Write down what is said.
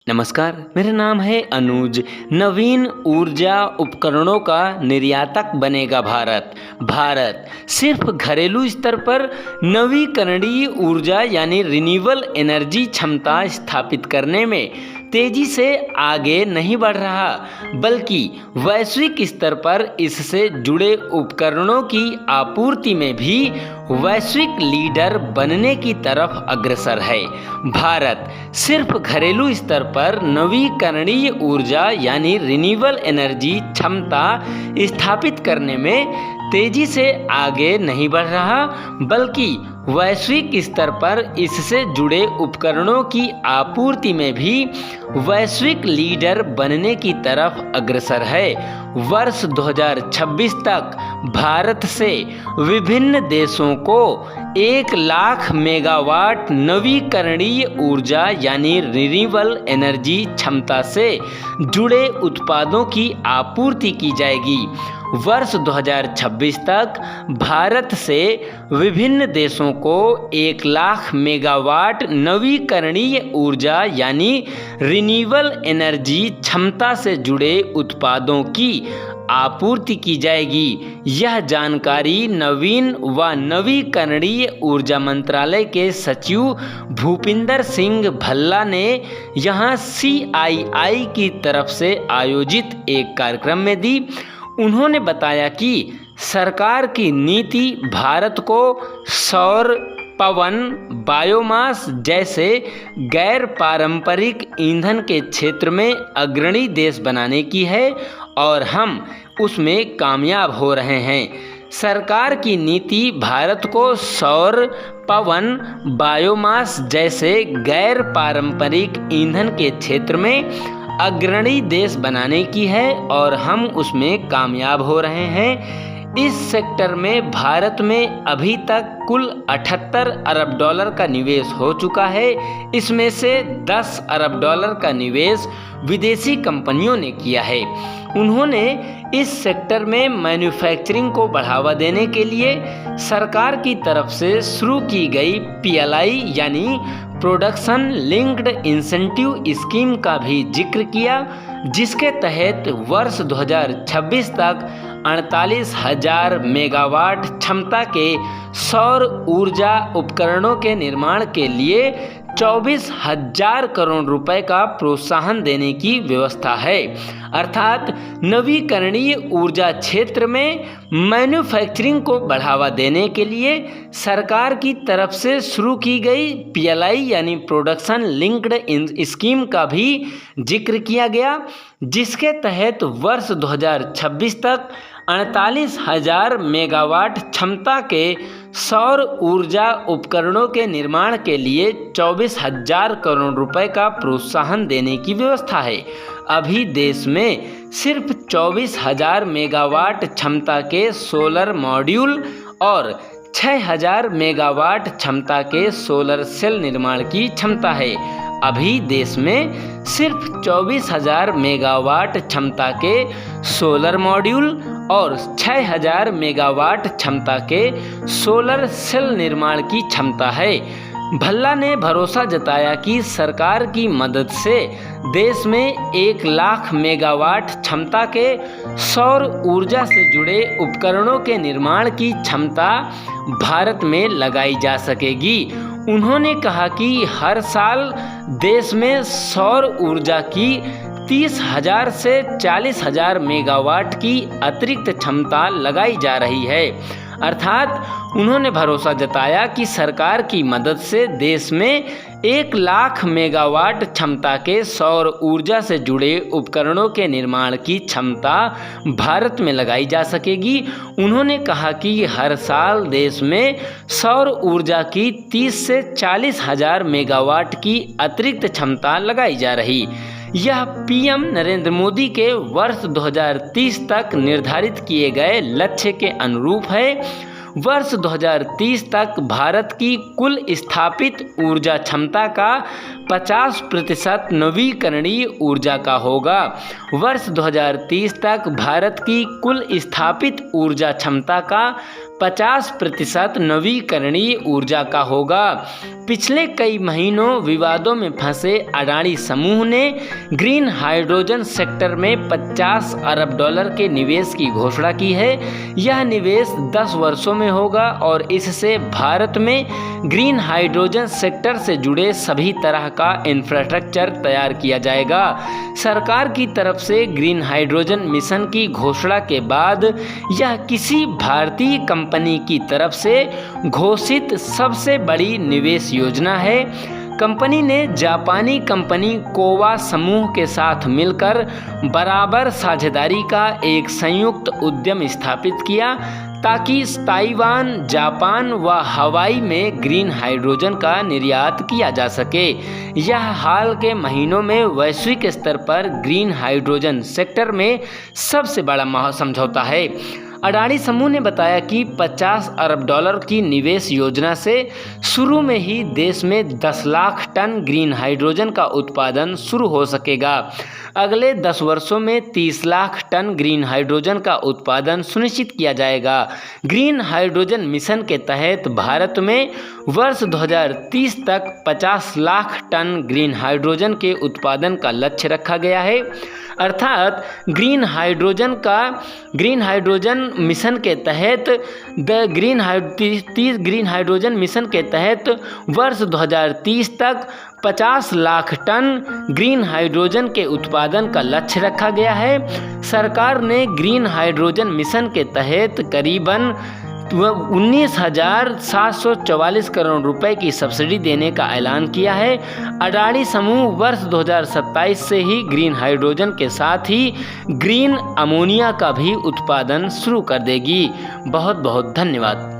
नमस्कार, मेरा नाम है अनुज। नवीन ऊर्जा उपकरणों का निर्यातक बनेगा भारत। भारत सिर्फ घरेलू स्तर पर नवीकरणीय ऊर्जा यानी रिन्यूएबल एनर्जी क्षमता स्थापित करने में तेजी से आगे नहीं बढ़ रहा, बल्कि वैश्विक स्तर पर इससे जुड़े उपकरणों की आपूर्ति में भी वैश्विक लीडर बनने की तरफ अग्रसर है। भारत सिर्फ घरेलू स्तर पर नवीकरणीय ऊर्जा यानी रिन्यूएबल एनर्जी क्षमता स्थापित करने में तेजी से आगे नहीं बढ़ रहा, बल्कि वैश्विक स्तर पर इससे जुड़े उपकरणों की आपूर्ति में भी वैश्विक लीडर बनने की तरफ अग्रसर है। वर्ष 2026 तक भारत से विभिन्न देशों को 1 लाख मेगावाट नवीकरणीय ऊर्जा यानी रिन्यूएबल एनर्जी क्षमता से जुड़े उत्पादों की आपूर्ति की जाएगी। वर्ष 2026 तक भारत से विभिन्न देशों को 1 लाख मेगावाट नवीकरणीय ऊर्जा यानी रिन्यूएबल एनर्जी क्षमता से जुड़े उत्पादों की आपूर्ति की जाएगी। यह जानकारी नवीन व नवीकरणीय ऊर्जा मंत्रालय के सचिव भूपिंदर सिंह भल्ला ने यहां CII की तरफ से आयोजित एक कार्यक्रम में दी। उन्होंने बताया कि सरकार की नीति भारत को सौर, पवन, बायोमास जैसे गैर पारंपरिक ईंधन के क्षेत्र में अग्रणी देश बनाने की है और हम उसमें कामयाब हो रहे हैं। सरकार की नीति भारत को सौर, पवन, बायोमास जैसे गैर पारंपरिक ईंधन के क्षेत्र में अग्रणी देश बनाने की है और हम उसमें कामयाब हो रहे हैं। इस सेक्टर में भारत में अभी तक कुल 78 अरब डॉलर का निवेश हो चुका है। इसमें से 10 अरब डॉलर का निवेश विदेशी कंपनियों ने किया है। उन्होंने इस सेक्टर में मैन्युफैक्चरिंग को बढ़ावा देने के लिए सरकार की तरफ से शुरू की गई PLI यानी प्रोडक्शन लिंक्ड इंसेंटिव स्कीम का भी जिक्र किया, जिसके तहत वर्ष 2026 तक 48,000 मेगावाट क्षमता के सौर ऊर्जा उपकरणों के निर्माण के लिए 24,000 करोड़ रुपए का प्रोत्साहन देने की व्यवस्था है। अर्थात नवीकरणीय ऊर्जा क्षेत्र में मैन्युफैक्चरिंग को बढ़ावा देने के लिए सरकार की तरफ से शुरू की गई PLI यानी प्रोडक्शन लिंक्ड स्कीम का भी जिक्र किया गया, जिसके तहत वर्ष 2026 तक 48,000 मेगावाट क्षमता के सौर ऊर्जा उपकरणों के निर्माण के लिए 24,000 करोड़ रुपए का प्रोत्साहन देने की व्यवस्था है। अभी देश में सिर्फ 24,000 मेगावाट क्षमता के सोलर मॉड्यूल और 6,000 मेगावाट क्षमता के सोलर सेल निर्माण की क्षमता है। अभी देश में सिर्फ 24,000 मेगावाट क्षमता के सोलर मॉड्यूल और 6,000 मेगावाट क्षमता के सोलर सेल निर्माण की क्षमता है। भल्ला ने भरोसा जताया कि सरकार की मदद से देश में 1 लाख मेगावाट क्षमता के सौर ऊर्जा से जुड़े उपकरणों के निर्माण की क्षमता भारत में लगाई जा सकेगी। उन्होंने कहा कि हर साल देश में सौर ऊर्जा की 30,000 से 40,000 मेगावाट की अतिरिक्त क्षमता लगाई जा रही है। अर्थात उन्होंने भरोसा जताया कि सरकार की मदद से देश में 1 लाख मेगावाट क्षमता के सौर ऊर्जा से जुड़े उपकरणों के निर्माण की क्षमता भारत में लगाई जा सकेगी। उन्होंने कहा कि हर साल देश में सौर ऊर्जा की 30 से 40,000 मेगावाट की अतिरिक्त क्षमता लगाई जा रही। यह PM नरेंद्र मोदी के वर्ष 2030 तक निर्धारित किए गए लक्ष्य के अनुरूप है। वर्ष 2030 तक भारत की कुल स्थापित ऊर्जा क्षमता का 50% नवीकरणीय ऊर्जा का होगा। वर्ष 2030 तक भारत की कुल स्थापित ऊर्जा क्षमता का 50% नवीकरणीय ऊर्जा का होगा। पिछले कई महीनों विवादों में फंसे अडानी समूह ने ग्रीन हाइड्रोजन सेक्टर में 50 अरब डॉलर के निवेश की घोषणा की है। यह निवेश 10 वर्षों में होगा और इससे भारत में ग्रीन हाइड्रोजन सेक्टर से जुड़े सभी तरह का इंफ्रास्ट्रक्चर तैयार किया जाएगा। सरकार की तरफ से ग्रीन हाइड्रोजन मिशन की घोषणा के बाद यह किसी भारतीय कंपनी की तरफ से घोषित सबसे बड़ी निवेश योजना है। कंपनी ने जापानी कंपनी कोवा समूह के साथ मिलकर बराबर साझेदारी का एक संयुक्त उद्यम स्थापित किया ताकि ताइवान, जापान व हवाई में ग्रीन हाइड्रोजन का निर्यात किया जा सके। यह हाल के महीनों में वैश्विक स्तर पर ग्रीन हाइड्रोजन सेक्टर में सबसे बड़ा समझौता है। अडानी समूह ने बताया कि 50 अरब डॉलर की निवेश योजना से शुरू में ही देश में 10 लाख टन ग्रीन हाइड्रोजन का उत्पादन शुरू हो सकेगा। अगले 10 वर्षों में 30 लाख टन ग्रीन हाइड्रोजन का उत्पादन सुनिश्चित किया जाएगा। ग्रीन हाइड्रोजन मिशन के तहत भारत में वर्ष 2030 तक 50 लाख टन ग्रीन हाइड्रोजन के उत्पादन का लक्ष्य रखा गया है। अर्थात ग्रीन हाइड्रोजन मिशन के तहत ग्रीन हाइड्रोजन मिशन के तहत वर्ष 2030 तक 50 लाख टन ग्रीन हाइड्रोजन के उत्पादन का लक्ष्य रखा गया है। सरकार ने ग्रीन हाइड्रोजन मिशन के तहत करीबन 19,744 करोड़ रुपए की सब्सिडी देने का ऐलान किया है। अडानी समूह वर्ष 2027 से ही ग्रीन हाइड्रोजन के साथ ही ग्रीन अमोनिया का भी उत्पादन शुरू कर देगी। बहुत बहुत धन्यवाद।